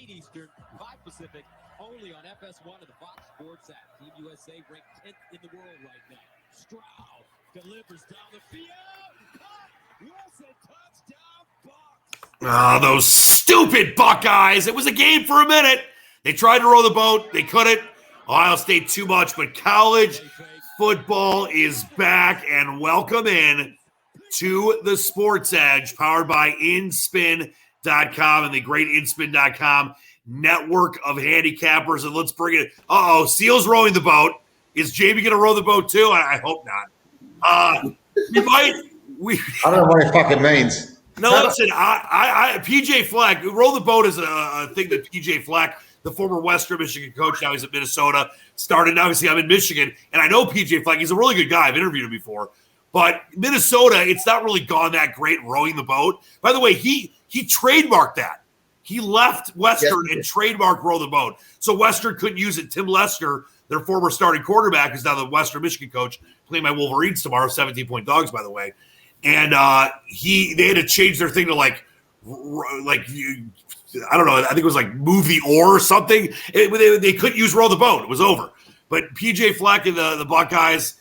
8 Eastern, 5 Pacific, only on FS1 of the Fox Sports app. Team USA ranked 10th in the world right now. Stroud delivers down the field. Caught. Wilson, touchdown, Bucks. Oh, those stupid Buckeyes. It was a game for a minute. They tried to row the boat. They couldn't. Ohio State too much, but college football is back, and welcome in to the Sports Edge, powered by InSpin.com and the great InSpin.com network of handicappers. And let's bring it. Seal's rowing the boat. Is Jamie going to row the boat too? I hope not. We might. I don't know what it fucking means. No, listen. PJ Fleck. Row the boat is a thing that PJ Fleck, the former Western Michigan coach, now he's at Minnesota, started. Now, obviously, I'm in Michigan, and I know PJ Fleck. He's a really good guy. I've interviewed him before. But Minnesota, it's not really gone that great rowing the boat. By the way, he trademarked that. He left Western and trademarked row the boat. So Western couldn't use it. Tim Lester, their former starting quarterback, is now the Western Michigan coach, playing my Wolverines tomorrow, 17-point dogs, by the way. And they had to change their thing to I don't know. I think it was like move the oar or something. They couldn't use row the boat. It was over. But PJ Fleck and the Buckeyes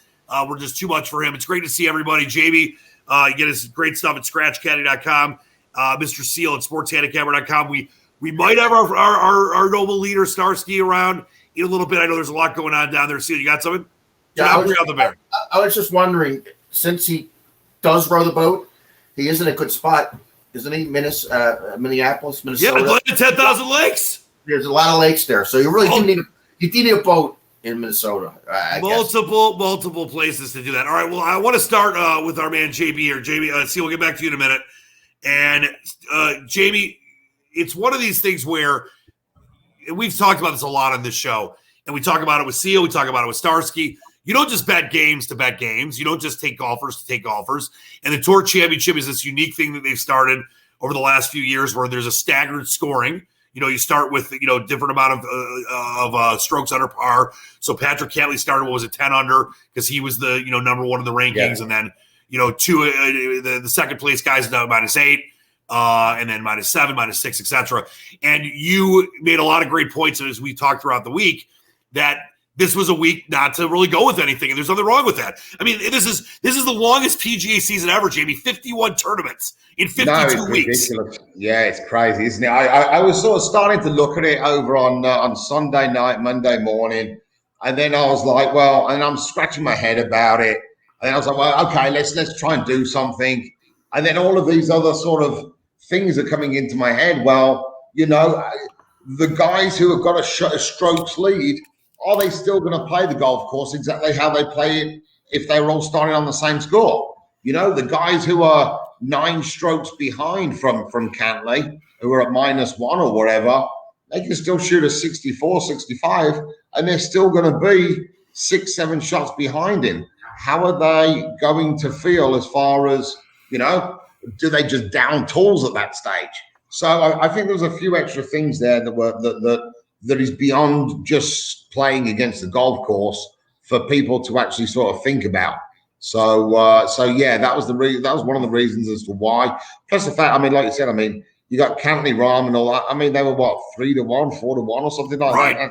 were just too much for him. It's great to see everybody. Jamie, you get his great stuff at scratchcaddy.com. Mr. Seal at sportshandicapper.com. We might have our noble leader, Starsky, around in a little bit. I know there's a lot going on down there. Seal, you got something? Yeah, I was just wondering, since he does row the boat, he is in a good spot, isn't he? Minneapolis, Minnesota. Yeah, Atlanta, 10,000 lakes. There's a lot of lakes there, so you really do need a boat in Minnesota. Multiple places to do that. All right, well, I want to start with our man JB here. JB, see, we'll get back to you in a minute. And Jamie, it's one of these things where we've talked about this a lot on this show, and we talk about it with Seal, we talk about it with Starsky. You don't just bet games to bet games. You don't just take golfers to take golfers. And the Tour Championship is this unique thing that they've started over the last few years where there's a staggered scoring. You start with, different amount of strokes under par. So Patrick Cantley started, 10 under because he was the, number one in the rankings. Yeah. And then, the second place guys now -8, and then -7, -6, etc. And you made a lot of great points as we talked throughout the week that this was a week not to really go with anything, and there's nothing wrong with that. I mean, this is the longest PGA season ever, Jamie. 51 tournaments in 52 weeks. Ridiculous. Yeah, it's crazy, isn't it? I was sort of starting to look at it over on Sunday night, Monday morning, and then I was like, well, and I'm scratching my head about it, and then I was like, well, okay, let's try and do something, and then all of these other sort of things are coming into my head. Well, the guys who have got a strokes lead, are they still going to play the golf course exactly how they play it if they were all starting on the same score? The guys who are 9 strokes behind from Cantley, who are at -1 or whatever, they can still shoot a 64, 65, and they're still going to be 6, 7 shots behind him. How are they going to feel as far as, do they just down tools at that stage? So I think there's a few extra things there that is beyond just playing against the golf course for people to actually sort of think about. So yeah, that was one of the reasons as to why. Plus the fact, like you said, you got Cantley, Rahm and all that. They were 3-1, 4-1 or something like that.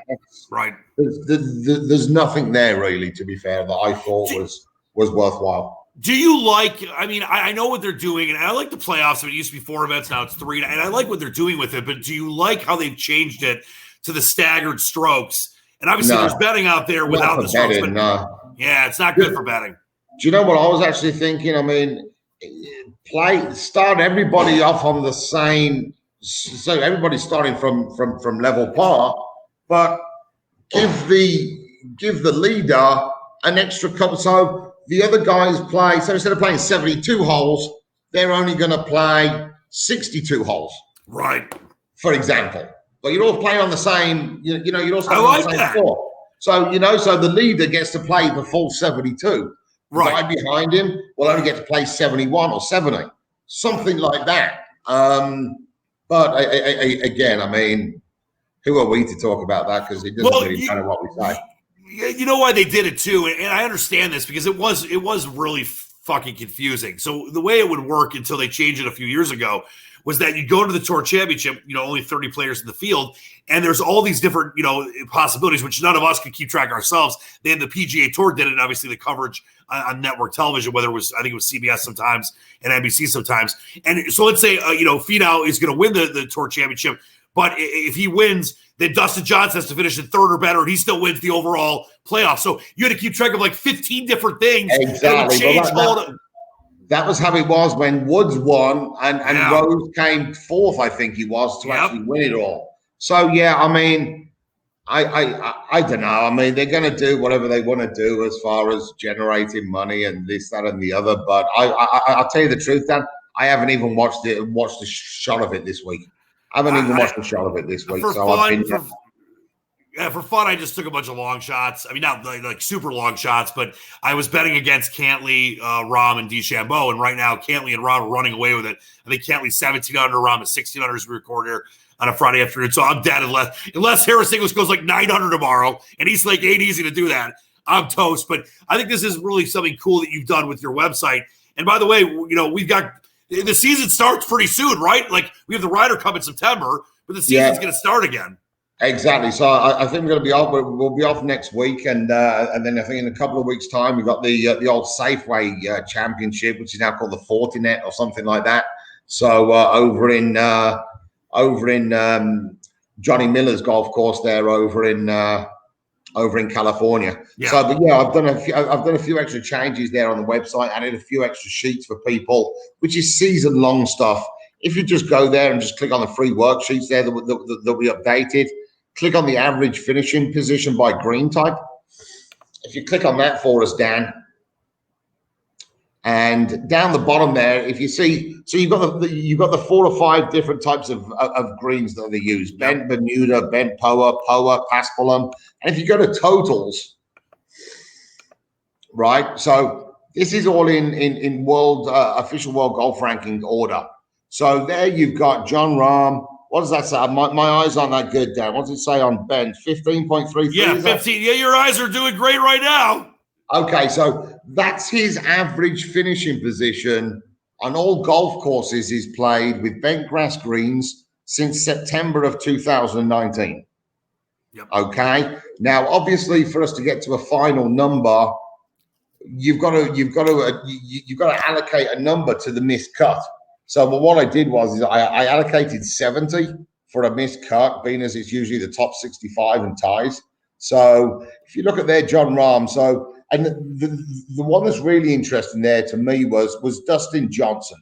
Right. There's nothing there really, to be fair, that I thought was worthwhile. Do you like, I know what they're doing, and I like the playoffs. It used to be 4 events, now it's 3, and I like what they're doing with it, but do you like how they've changed it to the staggered strokes? And obviously there's betting out there without the strokes. Yeah, it's not good for betting. Do you know what I was actually thinking? Start everybody off on the same, so everybody's starting from level par, but give the leader an extra couple. So the other guys play, so instead of playing 72 holes, they're only going to play 62 holes. Right. For example. But you're all playing on the same, you're all I on like the same that. floor. So, so the leader gets to play the full 72. Right. The guy behind him will only get to play 71 or 70, something like that. But again, who are we to talk about that? Because it doesn't really matter what we say. You know why they did it too, and I understand this because it was really fucking confusing. So the way it would work until they changed it a few years ago was that you go to the Tour Championship, only 30 players in the field, and there's all these different, possibilities, which none of us could keep track ourselves. Then the PGA Tour did it, and obviously the coverage on network television, whether it was, I think it was CBS sometimes and NBC sometimes. And so let's say, Finau is going to win the Tour Championship, but if he wins, then Dustin Johnson has to finish in third or better, and he still wins the overall playoff. So you had to keep track of like 15 different things. Exactly. That was how it was when Woods won and Rose came fourth, I think he was, to actually win it all. So, yeah, I mean, I don't know. I mean, they're going to do whatever they want to do as far as generating money and this, that, and the other. But I'll tell you the truth, Dan, I haven't even watched a shot of it this week. I haven't even watched a shot of it this week. For fun, I just took a bunch of long shots. I mean, not like super long shots, but I was betting against Cantley, Rahm, and DeChambeau. And right now, Cantley and Rahm are running away with it. I think Cantley's 17 under, Rahm is 16 under as we record here on a Friday afternoon. So I'm dead unless Harris English goes like 900 tomorrow, and he's like ain't easy to do that. I'm toast. But I think this is really something cool that you've done with your website. And by the way, we've got the season starts pretty soon, right? Like we have the Ryder Cup in September, but the season's going to start again. Exactly. So I think we're going to be off. We'll be off next week, and then I think in a couple of weeks' time we've got the old Safeway Championship, which is now called the Fortinet or something like that. So over in Johnny Miller's golf course there over in California. Yeah. So, but yeah, I've done a few extra changes there on the website. Added a few extra sheets for people, which is season long stuff. If you just go there and just click on the free worksheets there, they'll be updated. Click on the average finishing position by green type. If you click on that for us, Dan, and down the bottom there, if you see, so you've got the 4 or 5 different types of greens that they use: bent Bermuda, bent Poa, Paspalum. And if you go to totals, right? So this is all in world official world golf ranking order. So there you've got Jon Rahm. What does that say? My eyes aren't that good, Dan. What does it say on Ben? 15.33? Yeah, 15. Yeah, your eyes are doing great right now. Okay, so that's his average finishing position on all golf courses he's played with bent grass greens since September of 2019. Yep. Okay. Now, obviously, for us to get to a final number, you've got to allocate a number to the missed cut. So what I did was I allocated 70 for a missed cut, being as it's usually the top 65 and ties. So if you look at their Jon Rahm, and the one that's really interesting there to me was Dustin Johnson.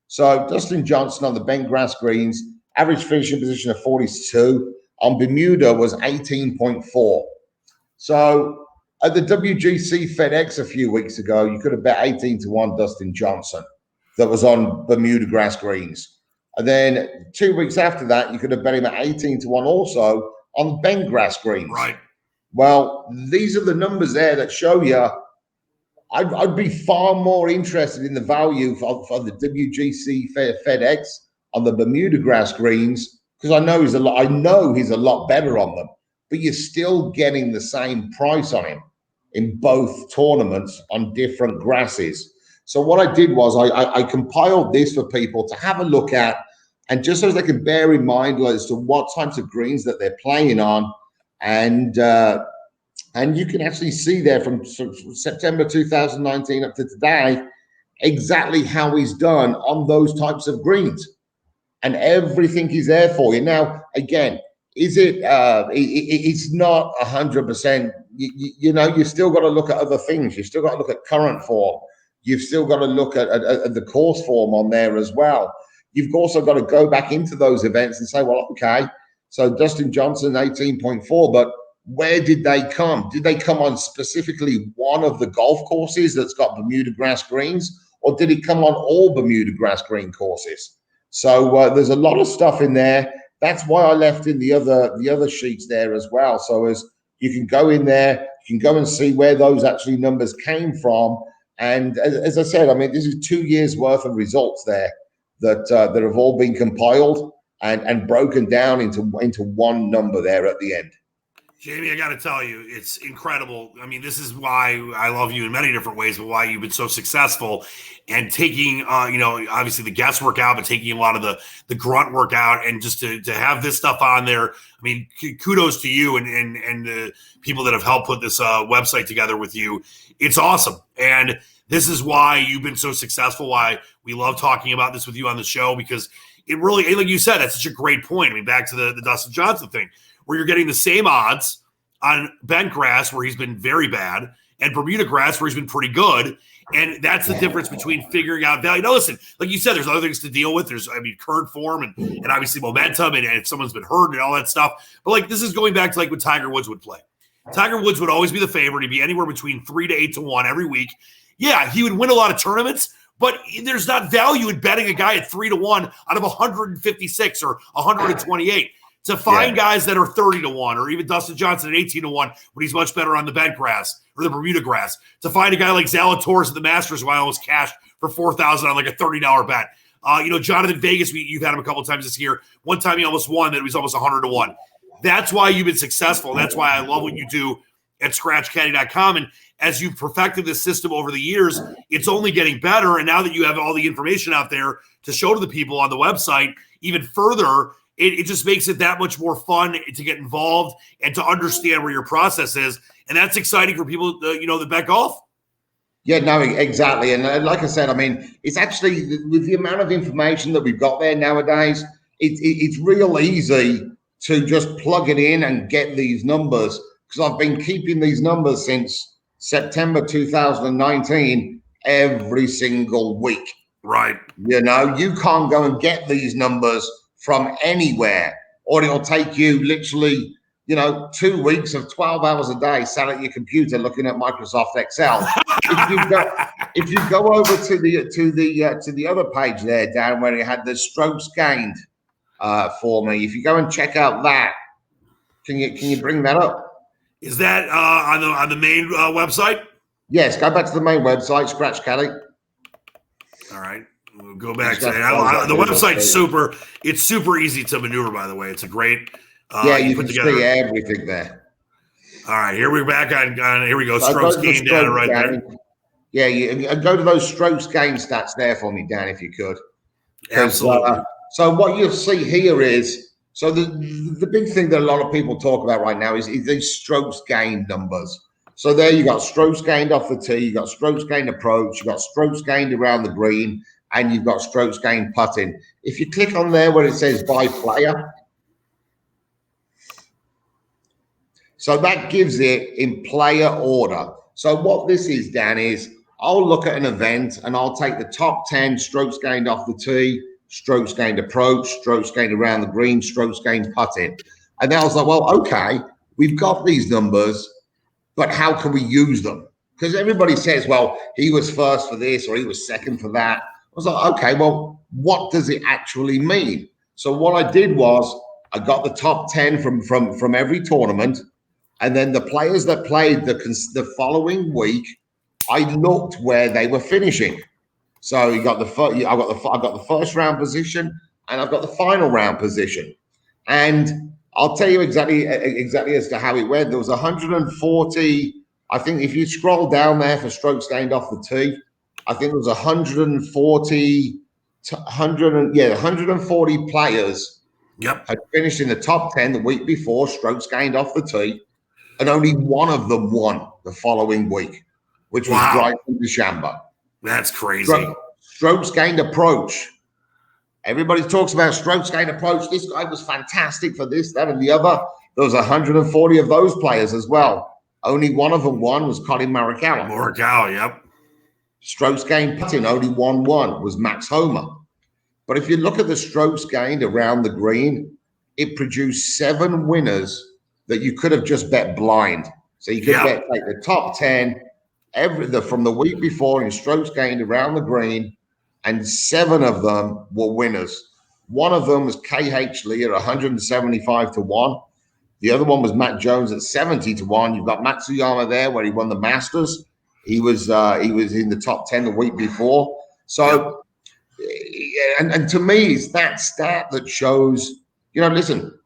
So Dustin Johnson on the bent grass greens, average finishing position of 42. On Bermuda was 18.4. So at the WGC FedEx a few weeks ago, you could have bet 18-1 Dustin Johnson. That was on Bermuda grass greens. And then 2 weeks after that, you could have bet him at 18-1 also on bent grass greens. Right. Well, these are the numbers there that show you I'd be far more interested in the value for the WGC FedEx on the Bermuda grass greens, because I know he's a lot better on them, but you're still getting the same price on him in both tournaments on different grasses. So what I did was I compiled this for people to have a look at, and just so they can bear in mind as to what types of greens that they're playing on, and you can actually see there from September 2019 up to today exactly how he's done on those types of greens, and everything is there for you. Now, again, is it? It's not 100%. You've still got to look at other things. You've still got to look at current form. You've still got to look at the course form on there as well. You've also got to go back into those events and say, well, okay, so Dustin Johnson, 18.4, but where did they come? Did they come on specifically one of the golf courses that's got Bermuda grass greens, or did it come on all Bermuda grass green courses? So there's a lot of stuff in there. That's why I left in the other sheets there as well. So as you can go in there, you can go and see where those actually numbers came from. And as I said, I mean, this is 2 years worth of results there that have all been compiled and broken down into one number there at the end. Jamie, I got to tell you, it's incredible. I mean, this is why I love you in many different ways, but why you've been so successful and taking, obviously the guest work out, but taking a lot of the grunt work out, and just to have this stuff on there. I mean, kudos to you and the people that have helped put this website together with you. It's awesome. And this is why you've been so successful, why we love talking about this with you on the show, because it really, like you said, that's such a great point. I mean, back to the Dustin Johnson thing, where you're getting the same odds on bent grass, where he's been very bad, and Bermuda grass, where he's been pretty good. And that's the difference between figuring out value. Now, listen, like you said, there's other things to deal with. There's, current form and obviously momentum, and if someone's been hurt and all that stuff. But, like, this is going back to, like, when Tiger Woods would play. Tiger Woods would always be the favorite. He'd be anywhere between 3 to 8 to 1 every week. Yeah, he would win a lot of tournaments, but there's not value in betting a guy at 3 to 1 out of 156 or 128. To find guys that are 30 to 1, or even Dustin Johnson at 18 to 1 when he's much better on the bent grass or the Bermuda grass. To find a guy like Zalatoris at the Masters, who I almost cashed for $4,000 on like a $30 bet. Jonathan Vegas, you've had him a couple of times this year. One time he almost won, that he was almost 100 to 1. That's why you've been successful. That's why I love what you do at ScratchCaddy.com. And as you've perfected this system over the years, it's only getting better. And now that you have all the information out there to show to the people on the website, even further, it just makes it that much more fun to get involved and to understand where your process is. And that's exciting for people, that bet golf. Yeah, no, exactly. And like I said, I mean, it's actually, with the amount of information that we've got there nowadays, it's real easy to just plug it in and get these numbers, because I've been keeping these numbers since September 2019 every single week. Right. You can't go and get these numbers from anywhere, or it'll take you literally, 2 weeks of 12 hours a day sat at your computer looking at Microsoft Excel. if you go over to the other page there, Dan, where it had the strokes gained for me, if you go and check out that, can you bring that up? Is that on the main website? Yes, go back to the main website, Scratch Caddy. All right. We'll go back to the website's super. It's super easy to maneuver, by the way. It's a great. You can see everything there. All right, here we're back on. Here we go. Strokes gained down right there. Yeah, you go to those strokes gained stats there for me, Dan, if you could. Absolutely. So what you'll see here is, so the big thing that a lot of people talk about right now is these strokes gained numbers. So there you got strokes gained off the tee, you got strokes gained approach, you got strokes gained around the green, and you've got strokes gained putting. If you click on there where it says by player, so that gives it in player order. So what this is, Dan, is I'll look at an event and I'll take the top 10 strokes gained off the tee, strokes gained approach, strokes gained around the green, strokes gained putting. And then I was like, well, okay, we've got these numbers, but how can we use them? Because everybody says, well, he was first for this or he was second for that. I was like, okay, well, what does it actually mean? So what I did was I got the top 10 from every tournament, and then the players that played the following week, I looked where they were finishing. So you got I got the first round position, and I've got the final round position, and I'll tell you exactly as to how it went. There was 140. I think if you scroll down there for strokes gained off the tee, I think there was 140 players. Yep. Had finished in the top 10 the week before, strokes gained off the tee, and only one of them won the following week, which was Bryson DeChambeau. That's crazy. Strokes gained approach. Everybody talks about strokes gained approach. This guy was fantastic for this, that, and the other. There was 140 of those players as well. Only one of them won was Colin Morikawa. Morikawa, yep. Strokes gained putting, only one was Max Homa. But if you look at the strokes gained around the green, it produced 7 winners that you could have just bet blind. So you could bet like the top 10 from the week before in strokes gained around the green, and 7 of them were winners. One of them was KH Lee at 175 to 1. The other one was Matt Jones at 70 to 1. You've got Matsuyama there where he won the Masters. He was in the top 10 the week before. So, and to me, it's that stat that shows, listen,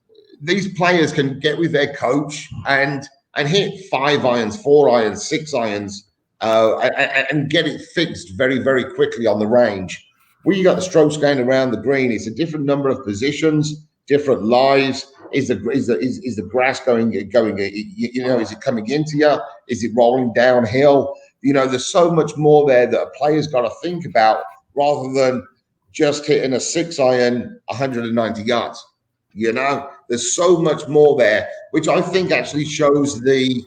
these players can get with their coach and hit 5 irons, 4 irons, 6 irons, and get it fixed very, very quickly on the range. When you got the strokes going around the green, it's a different number of positions, different lies. Is the grass going? Is it coming into you? Is it rolling downhill? There's so much more there that a player's got to think about rather than just hitting a 6 iron 190 yards. There's so much more there, which I think actually shows the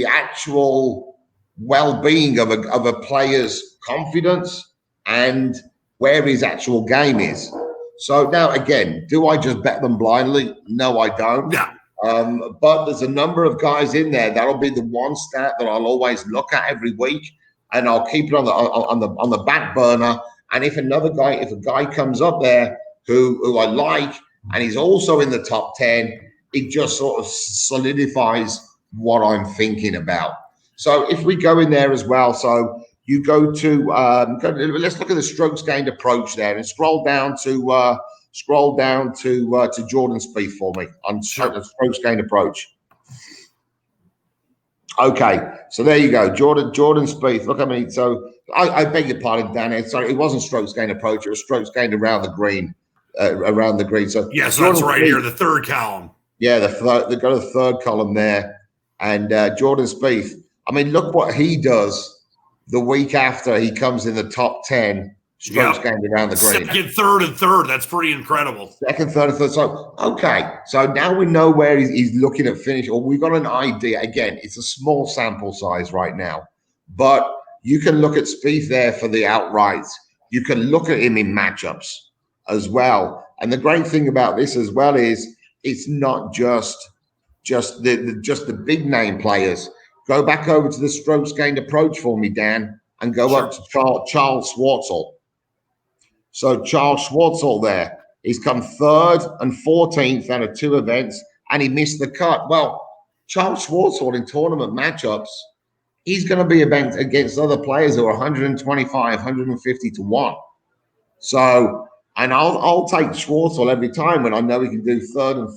actual well-being of a player's confidence and where his actual game is. So now, again, do I just bet them blindly? No, I don't. Yeah. But there's a number of guys in there. That'll be the one stat that I'll always look at every week, and I'll keep it on the back burner. And if a guy comes up there who I like, and he's also in the top 10, it just sort of solidifies what I'm thinking about. So if we go in there as well, so you go to let's look at the strokes gained approach there, and scroll down to Jordan Spieth for me on strokes gained approach. Okay, so there you go, Jordan Spieth. Look, so I beg your pardon, Dan. Sorry, it wasn't strokes gained approach; it was strokes gained around the green. So yes, that's right Spieth, here, the third column. Yeah, they go to the third column there, and Jordan Spieth. Look what he does the week after he comes in the top 10 strokes gained around the green. Second, third, and third. That's pretty incredible. Second, third, and third. So, okay. So now we know where he's looking at finish, or we've got an idea. Again, it's a small sample size right now, but you can look at Spieth there for the outrights. You can look at him in matchups as well. And the great thing about this as well is it's not just the big name players. Go back over to the strokes gained approach for me, Dan, and go up to Charles Schwartzel. So Charles Schwartzel there, he's come 3rd and 14th out of 2 events, and he missed the cut. Well, Charles Schwartzel in tournament matchups, he's going to be against other players who are 125, 150 to 1. So, and I'll take Schwartzel every time when I know he can do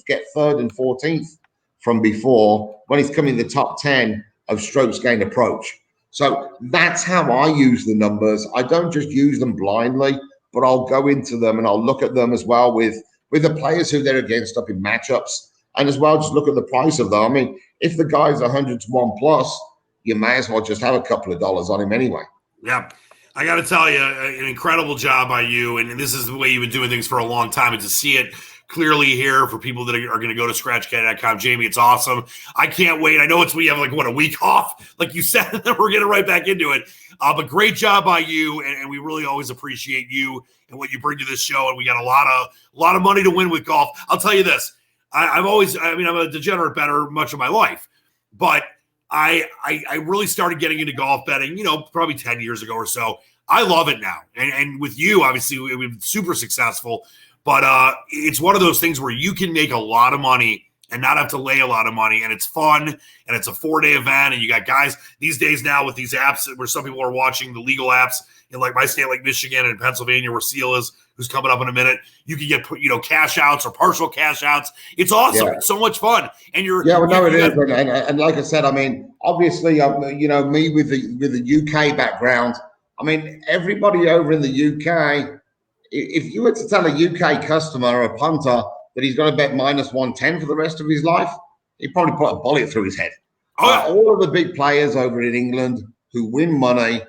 get 3rd and 14th from before when he's coming in the top 10 of strokes gained approach. So that's how I use the numbers. I don't just use them blindly, but I'll go into them and I'll look at them as well with the players who they're against up in matchups, and as well just look at the price of them. If the guy's 100 to 1 plus, you may as well just have a couple of dollars on him anyway. Yeah. I got to tell you, an incredible job by you, and this is the way you've been doing things for a long time, and to see it clearly here for people that are going to go to scratchcat.com. Jamie, it's awesome. I can't wait. I know we have a week off, like you said, and then we're getting right back into it. But great job by you, and we really always appreciate you and what you bring to this show. And we got a lot of money to win with golf. I'll tell you this. I'm a degenerate bettor much of my life, but I really started getting into golf betting, probably 10 years ago or so. I love it now. And with you, obviously, we've been super successful. But it's one of those things where you can make a lot of money and not have to lay a lot of money. And it's fun. And it's a 4-day event. And you got guys these days now with these apps where some people are watching the legal apps in like my state, like Michigan and Pennsylvania, where Seal is, who's coming up in a minute. You can get, cash outs or partial cash outs. It's awesome. Yeah. It's so much fun. And it is. And like I said, obviously, me with the UK background, everybody over in the UK, if you were to tell a UK customer or a punter that he's going to bet minus 110 for the rest of his life, he'd probably put a bullet through his head. All of the big players over in England who win money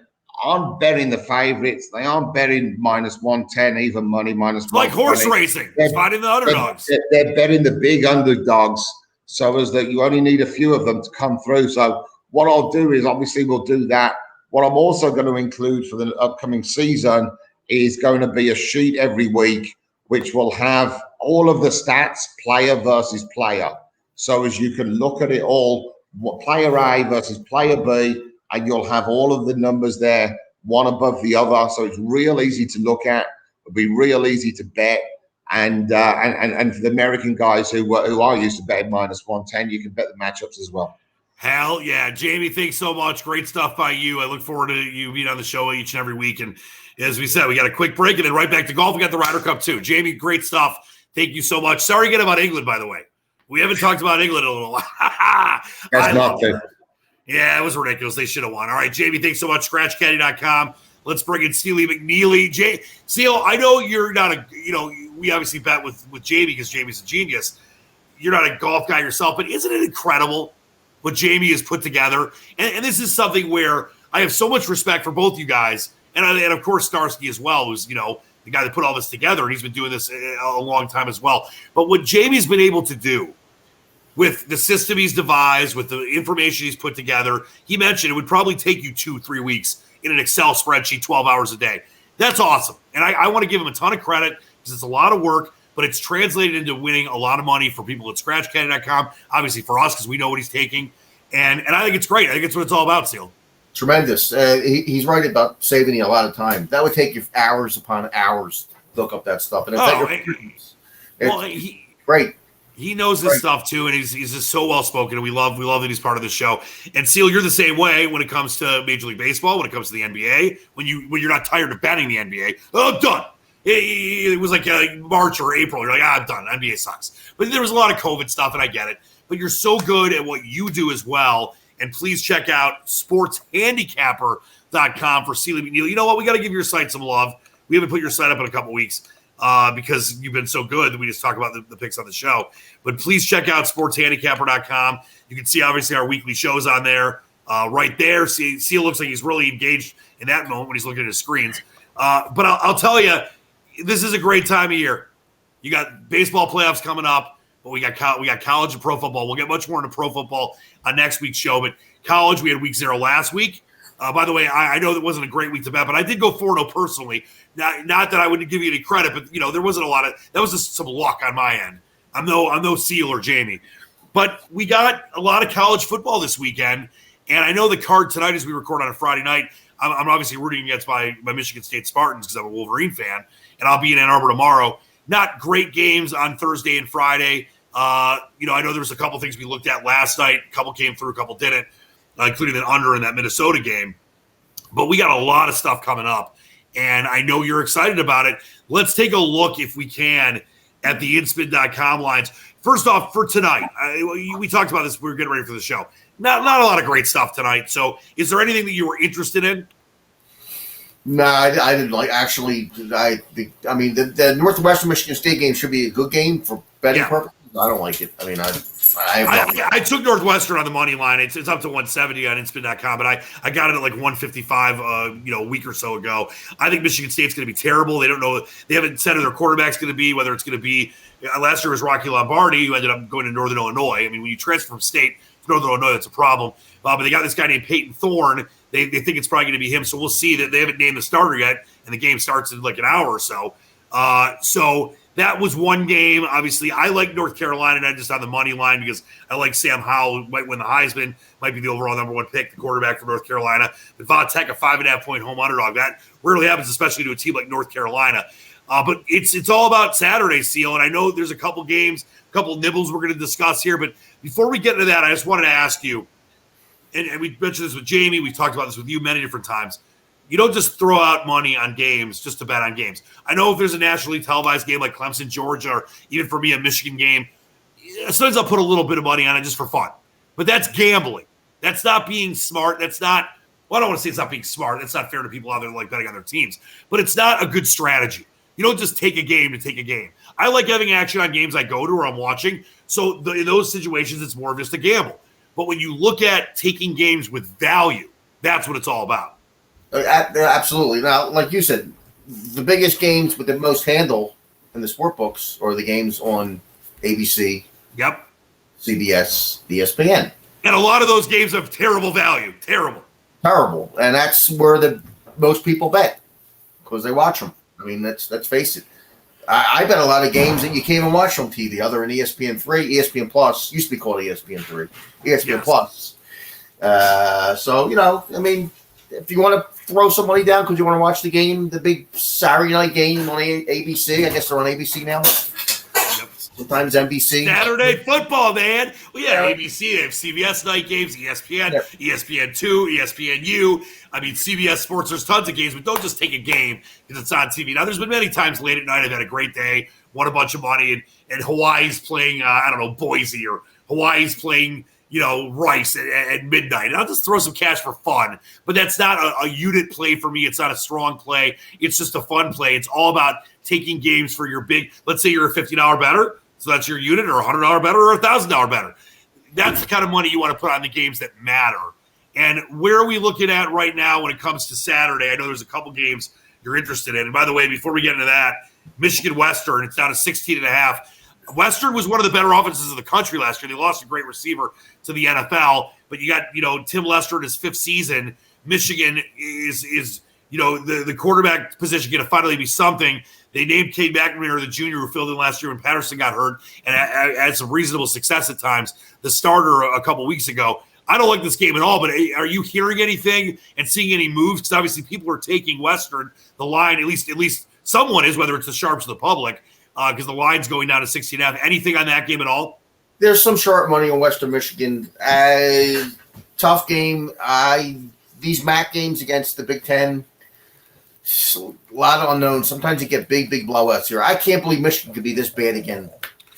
aren't betting the favorites. They aren't betting minus 110, even money minus like horse racing. They're fighting the underdogs. They're betting the big underdogs so as that you only need a few of them to come through. So what I'll do is obviously we'll do that. What I'm also going to include for the upcoming season is going to be a sheet every week, which will have all of the stats, player versus player. So as you can look at it all, player A versus player B, and you'll have all of the numbers there, one above the other. So it's real easy to look at. It'll be real easy to bet. And for the American guys who are used to betting minus 110, you can bet the matchups as well. Hell yeah. Jamie, thanks so much. Great stuff by you. I look forward to you being on the show each and every week. And as we said, we got a quick break and then right back to golf. We got the Ryder Cup too. Jamie, great stuff. Thank you so much. Sorry again about England, by the way. We haven't talked about England in a little while. That's nothing. Yeah, it was ridiculous. They should have won. All right, Jamie, thanks so much. ScratchCaddy.com. Let's bring in Steely McNeely. Seal, I know you're not we obviously bet with Jamie because Jamie's a genius. You're not a golf guy yourself, but isn't it incredible what Jamie has put together? And this is something where I have so much respect for both you guys, and of course Starsky as well, who's, the guy that put all this together, and he's been doing this a long time as well. But what Jamie's been able to do with the system he's devised, with the information he's put together, he mentioned it would probably take you 2-3 weeks in an Excel spreadsheet, 12 hours a day. That's awesome. And I want to give him a ton of credit because it's a lot of work, but it's translated into winning a lot of money for people at ScratchCaddy.com, obviously for us because we know what he's taking. And I think it's great. I think it's what it's all about, Seal. Tremendous. He's right about saving you a lot of time. That would take you hours upon hours to look up that stuff. And great. He knows this stuff too, and he's just so well spoken, and we love that he's part of the show. And Seal, you're the same way when it comes to Major League Baseball, when it comes to the NBA. When you're not tired of betting the NBA, I'm done. It was like March or April. You're like, I'm done. NBA sucks. But there was a lot of COVID stuff, and I get it. But you're so good at what you do as well. And please check out sportshandicapper.com for Sealy McNeil. You know what? We got to give your site some love. We haven't put your site up in a couple weeks because you've been so good that we just talk about the picks on the show. But please check out sportshandicapper.com. You can see, obviously, our weekly shows on there right there. Seal looks like he's really engaged in that moment when he's looking at his screens. But I'll tell you, this is a great time of year. You got baseball playoffs coming up. But we got college and pro football. We'll get much more into pro football on next week's show. But college, we had week 0 last week. By the way, I know that wasn't a great week to bet, but I did go 4-0 personally. Not that I wouldn't give you any credit, but there wasn't a lot of that. Was just some luck on my end. I'm no Seal or Jamie, but we got a lot of college football this weekend, and I know the card tonight as we record on a Friday night. I'm obviously rooting against my Michigan State Spartans because I'm a Wolverine fan, and I'll be in Ann Arbor tomorrow. Not great games on Thursday and Friday. I know there was a couple things we looked at last night. A couple came through, a couple didn't, including an under in that Minnesota game. But we got a lot of stuff coming up, and I know you're excited about it. Let's take a look, if we can, at the inspin.com lines. First off, for tonight, we talked about this. We were getting ready for the show. Not a lot of great stuff tonight. So is there anything that you were interested in? No, I didn't like. Actually, I mean, the Northwestern Michigan State game should be a good game for betting purposes. I don't like it. I mean, I took Northwestern on the money line. It's up to 170 on inspin.com, but I got it at like 155 a week or so ago. I think Michigan State's going to be terrible. They don't know. They haven't said who their quarterback's going to be, whether it's going to be last year was Rocky Lombardi, who ended up going to Northern Illinois. I mean, when you transfer from state to Northern Illinois, that's a problem. But they got this guy named Peyton Thorne. They think it's probably going to be him, so we'll see. That they haven't named the starter yet, and the game starts in like an hour or so. So that was one game. Obviously, I like North Carolina, not just on the money line because I like Sam Howell, who might win the Heisman, might be the overall number 1 pick, the quarterback for North Carolina. But Tech, a 5.5-point home underdog. That rarely happens, especially to a team like North Carolina. But it's all about Saturday, Seal, and I know there's a couple games, a couple nibbles we're going to discuss here. But before we get into that, I just wanted to ask you, and we mentioned this with Jamie, we've talked about this with you many different times. You don't just throw out money on games just to bet on games. I know if there's a nationally televised game like Clemson, Georgia, or even for me a Michigan game, sometimes I'll put a little bit of money on it just for fun. But that's gambling. That's not being smart. That's not – well, I don't want to say it's not being smart. That's not fair to people out there like betting on their teams. But it's not a good strategy. You don't just take a game to take a game. I like having action on games I go to or I'm watching. So in those situations, it's more of just a gamble. But when you look at taking games with value, that's what it's all about. Absolutely. Now, like you said, the biggest games with the most handle in the sport books are the games on ABC, CBS, ESPN. And a lot of those games have terrible value. Terrible. And that's where the most people bet because they watch them. I mean, let's face it. I bet a lot of games that you can't even watch on TV other than ESPN3, ESPN Plus. Used to be called ESPN3, ESPN Plus. So, I mean, if you want to throw some money down because you want to watch the game, the big Saturday night game on ABC. I guess they're on ABC now. Sometimes NBC. Saturday football, man. Well, yeah, ABC. They have CBS night games, ESPN, ESPN2, ESPNU. I mean, CBS Sports, there's tons of games, but don't just take a game because it's on TV. Now, there's been many times late at night I've had a great day won a bunch of money, and Hawaii's playing, I don't know, Boise, or Hawaii's playing, Rice at midnight. And I'll just throw some cash for fun. But that's not a unit play for me. It's not a strong play. It's just a fun play. It's all about taking games for your big, let's say you're a $50 better, so that's your unit, or a $100 better, or a $1,000 better. That's the kind of money you want to put on the games that matter. And where are we looking at right now when it comes to Saturday? I know there's a couple games you're interested in. And by the way, before we get into that, Michigan Western, it's down to 16.5. Western was one of the better offenses of the country last year. They lost a great receiver to the NFL, but you got, Tim Lester in his 5th season. Michigan is the quarterback position going to finally be something. They named Cade McNamara, the junior who filled in last year when Patterson got hurt, and had some reasonable success at times, the starter a couple weeks ago. I don't like this game at all, but are you hearing anything and seeing any moves? Because obviously people are taking Western, the line, at least someone is, whether it's the sharps or the public, because the line's going down to 16.5. Anything on that game at all? There's some sharp money on Western Michigan. Tough game. These MAC games against the Big Ten, a lot of unknowns. Sometimes you get big blowouts here. I can't believe Michigan could be this bad again,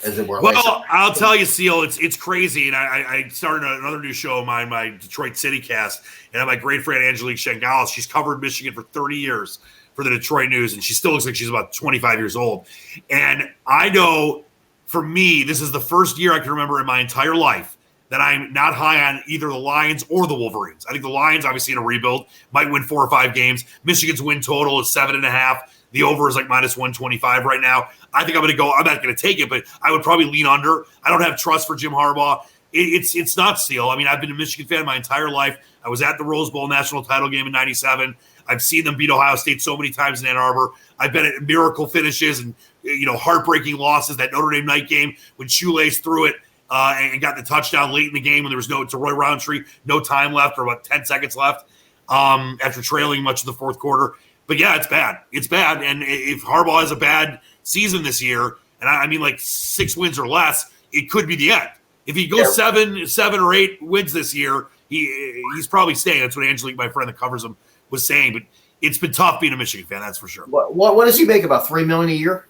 as it were. Well, I'll tell you, Seal, it's crazy. And I started another new show of mine, my Detroit City Cast, and I have my great friend Angelique Shengalis. She's covered Michigan for 30 years for the Detroit News, and she still looks like she's about 25 years old. And I know, for me, this is the first year I can remember in my entire life that I'm not high on either the Lions or the Wolverines. I think the Lions, obviously in a rebuild, might win 4 or 5 games. Michigan's win total is 7.5. The over is like minus 125 right now. I think I'm going to go. I'm not going to take it, but I would probably lean under. I don't have trust for Jim Harbaugh. It's not Steel. I mean, I've been a Michigan fan my entire life. I was at the Rose Bowl national title game in '97. I've seen them beat Ohio State so many times in Ann Arbor. I've been at miracle finishes and heartbreaking losses. That Notre Dame night game when Shoelace threw it and got the touchdown late in the game when there was to Roy Roundtree, no time left, or about 10 seconds left after trailing much of the fourth quarter. But yeah, it's bad. It's bad. And if Harbaugh has a bad season this year, and I mean like 6 wins or less, it could be the end. If he goes 7 or 8 wins this year, he's probably staying. That's what Angelique, my friend that covers him, was saying. But it's been tough being a Michigan fan, that's for sure. What does he make, about $3 million a year?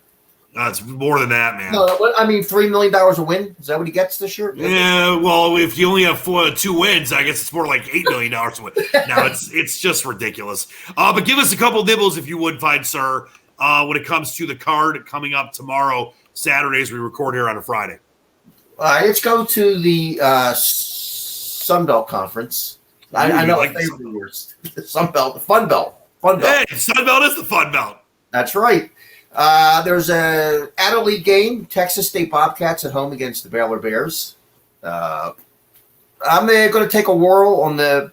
It's more than that, man. No, I mean $3 million a win. Is that what he gets this year? Yeah, well, if you only have 2 wins, I guess it's more like $8 million a win. No, it's just ridiculous. But give us a couple nibbles, if you would, fine sir, when it comes to the card coming up tomorrow, Saturday, as we record here on a Friday. Let's go to the Sun Belt Conference. I know like favorite of yours. The Sun Belt, the Fun Belt. Hey, Sun Belt is the Fun Belt. That's right. There's a out-of-league game, Texas State Bobcats at home against the Baylor Bears. I'm going to take a whirl on the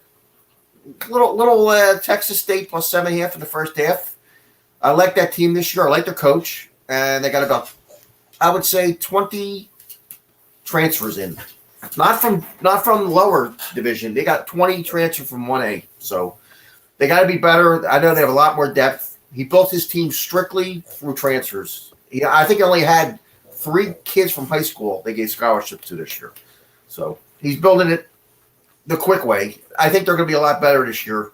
little Texas State plus 7.5 in the first half. I like that team this year. I like their coach, and they got about, I would say, 20 transfers in. Not from the lower division. They got 20 transfers from 1A. So they got to be better. I know they have a lot more depth. He built his team strictly through transfers. I think he only had 3 kids from high school they gave scholarships to this year. So he's building it the quick way. I think they're going to be a lot better this year.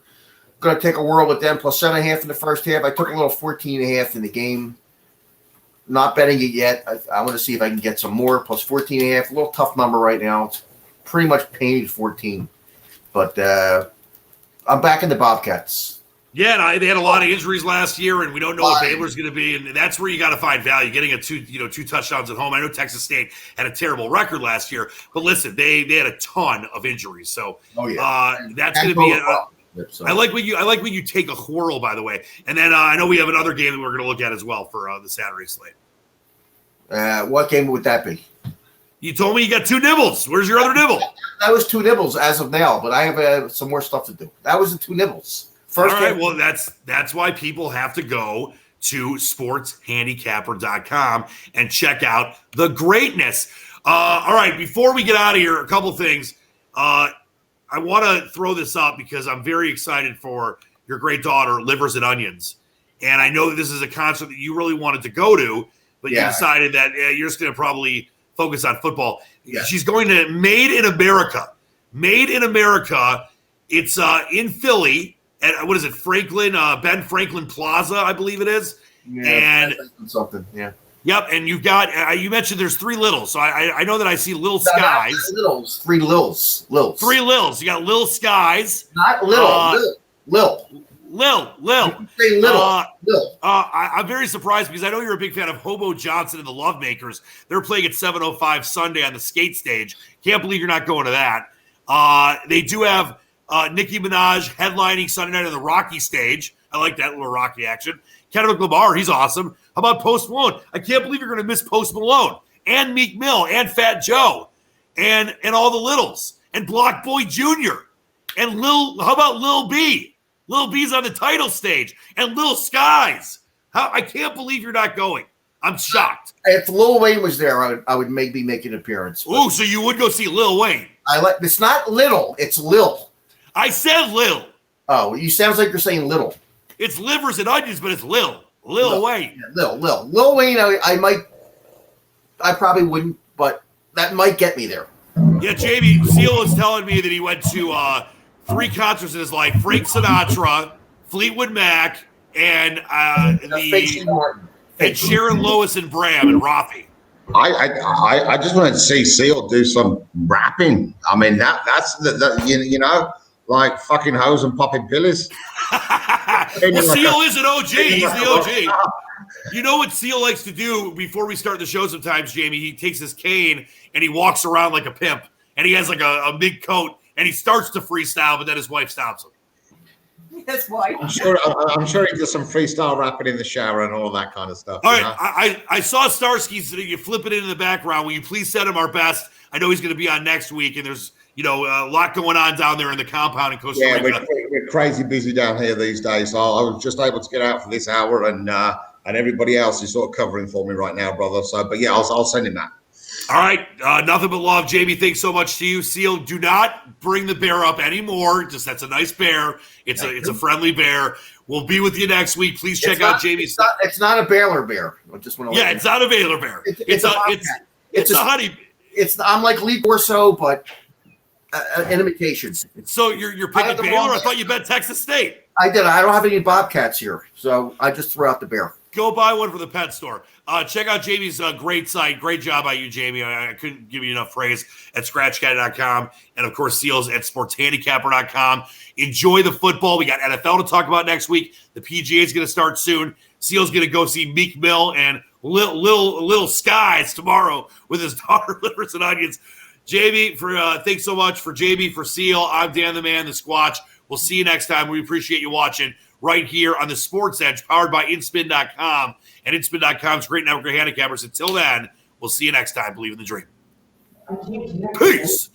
Going to take a whirl with them, plus 7.5 in the first half. I took a little 14.5 in the game. Not betting it yet. I want to see if I can get some more, plus 14.5. A little tough number right now. It's pretty much paid 14. But I'm back in the Bobcats. Yeah, and they had a lot of injuries last year, and we don't know what Baylor's going to be, and that's where you got to find value. Getting 2 touchdowns at home. I know Texas State had a terrible record last year, but listen, they had a ton of injuries, so that's going to be. I like when you take a whirl, by the way, and then I know we have another game that we're going to look at as well for the Saturday slate. What game would that be? You told me you got 2 nibbles. Where's your other nibble? That was 2 nibbles as of now, but I have some more stuff to do. That was the 2 nibbles. All right, well, that's why people have to go to sportshandicapper.com and check out the greatness. All right, before we get out of here, a couple things. I want to throw this up because I'm very excited for your great daughter, Livers and Onions. And I know that this is a concert that you really wanted to go to, but you decided that you're just going to probably focus on football. Yeah. She's going to Made in America. Made in America. It's in Philly. At, Ben Franklin Plaza, I believe it is. Yeah, and something, yeah. Yep, and you've got you mentioned there's 3 Littles, so I know that I see Lil No, Skies. not Littles, 3 Lils. 3 Lils. You got Lil Skies. Not Little. Lil. Lil. You say Little. Lil. I'm very surprised because I know you're a big fan of Hobo Johnson and the Lovemakers. They're playing at 7:05 Sunday on the skate stage. Can't believe you're not going to that. They do have Nicki Minaj headlining Sunday night on the Rocky stage. I like that little Rocky action. Kendrick Lamar, he's awesome. How about Post Malone? I can't believe you're going to miss Post Malone and Meek Mill and Fat Joe and all the Littles and Block Boy Jr. and how about Lil B? Lil B's on the title stage and Lil Skies. I can't believe you're not going. I'm shocked. If Lil Wayne was there, I would maybe make an appearance. Ooh, so you would go see Lil Wayne? It's not Little, it's Lil. I said Lil. Oh, you sounds like you're saying Little. It's livers and onions, but it's Lil Wayne. Yeah, Lil Wayne. I probably wouldn't, but that might get me there. Yeah, Jamie Seal is telling me that he went to 3 concerts in his life: Frank Sinatra, Fleetwood Mac, and Sharon Lois and Bram and Rafi. I just want to see Seal do some rapping. I mean, that's the you know, like fucking hoes and popping pillies. Well, Seal is an OG. He's the OG. You know what Seal likes to do before we start the show sometimes, Jamie? He takes his cane and he walks around like a pimp. And he has like a big coat. And he starts to freestyle, but then his wife stops him. That's why. I'm sure he does some freestyle rapping in the shower and all that kind of stuff. All right. I saw Starsky's. You flip it in the background. Will you please send him our best? I know he's going to be on next week. And there's a lot going on down there in the compound in Costa Rica. Yeah, we're crazy busy down here these days. So I was just able to get out for this hour, and everybody else is sort of covering for me right now, brother. So, but yeah, I'll send him that. All right, nothing but love, Jamie. Thanks so much to you, Seal. Do not bring the bear up anymore. Just that's a nice bear. It's a friendly bear. We'll be with you next week. Please check out Jamie's. It's not a Baylor bear. I just want to. Yeah, it's not a Baylor bear. It's a honey. I'm like Lee Corso, but an imitation. So you're picking Baylor? I thought you bet Texas State. I did. I don't have any Bobcats here, so I just threw out the bear. Go buy one from the pet store. Check out Jamie's great site. Great job by you, Jamie. I couldn't give you enough praise at scratchcat.com. And, of course, Seals at sportshandicapper.com. Enjoy the football. We got NFL to talk about next week. The PGA is going to start soon. Seals going to go see Meek Mill and Little Skies tomorrow with his daughter, Livers and Onions. Jamie, thanks so much for Jamie, for Seal. I'm Dan the Man, the Squatch. We'll see you next time. We appreciate you watching right here on the Sports Edge, powered by InSpin.com. And InSpin.com's great network of handicappers. Until then, we'll see you next time. Believe in the dream. Peace.